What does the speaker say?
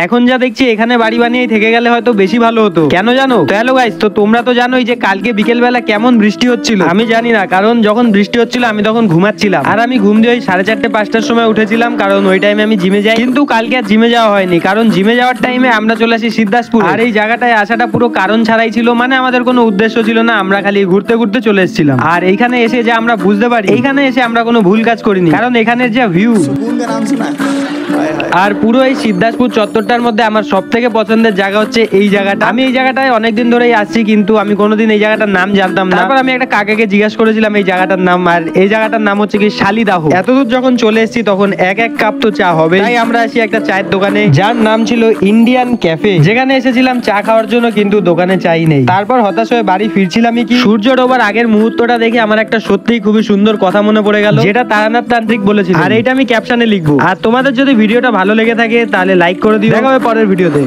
এখন যা দেখছি এখানে বাড়ি বানিয়ে থেকে গেলে হয়তো বেশি ভালো হতো। কেন জানো? তো হ্যালো গাইস, তো তোমরা তো জানোই যে কালকে বিকেল বেলা কেমন বৃষ্টি হচ্ছিল। আমি জানি না, কারণ যখন বৃষ্টি হচ্ছিল আমি তখন ঘুমাচ্ছিলাম, আর আমি ঘুম দিয়ে ওই 4:30 5টার সময় উঠেছিলাম, কারণ ওই টাইমে আমি জিমে যাই। কিন্তু কালকে আর জিমে যাওয়া হয়নি, কারণ জিমে যাওয়ার টাইমে আমরা চলে আসি সিদ্ধাসপুর। আর এই জায়গাটায় আসাটা পুরো কারণ ছাড়াই ছিল, মানে আমাদের কোনো উদ্দেশ্য ছিল না, আমরা খালি ঘুরতে ঘুরতে চলে এসেছিলাম। আর এইখানে এসে যে আমরা বুঝতে পারি এইখানে এসে আমরা কোনো ভুল কাজ করিনি, কারণ এখানের যে ভিউ আর পুরো এই সিদ্ধাসপুর চত্বরটার মধ্যে আমার সব থেকে পছন্দের জায়গা হচ্ছে এই জায়গাটা। আমি এই জায়গাটায় অনেকদিন ধরেই আসছি, কিন্তু আমি কোনোদিন এই জায়গাটার নাম জানতাম না। তারপর আমি একটা কাকাকে জিজ্ঞাসা করেছিলাম এই জায়গাটার নাম, আর এই জায়গাটার নাম হচ্ছে কি শালিদাহ। এতদূর যখন চলে এসেছি তখন এক কাপ তো চা হবে, তাই আমরা আসি একটা চায়ের দোকানে, যার নাম ছিল ইন্ডিয়ান ক্যাফে, যেখানে এসেছিলাম চা খাওয়ার জন্য, কিন্তু দোকানে চাই নেই। তারপর হতাশ হয়ে বাড়ি ফিরছিলামই কি সূর্য ডোবার আগের মুহূর্তটা দেখে আমার একটা সত্যিই খুবই সুন্দর কথা মনে পড়ে গেল, যেটা তারানাথ তান্ত্রিক বলেছিল, আর এইটা আমি ক্যাপশনে লিখবো। আর তোমাদের যদি ভিডিওটা ভালো লেগে থাকে তাহলে লাইক করে দিও। দেখা হবে পরের ভিডিওতে।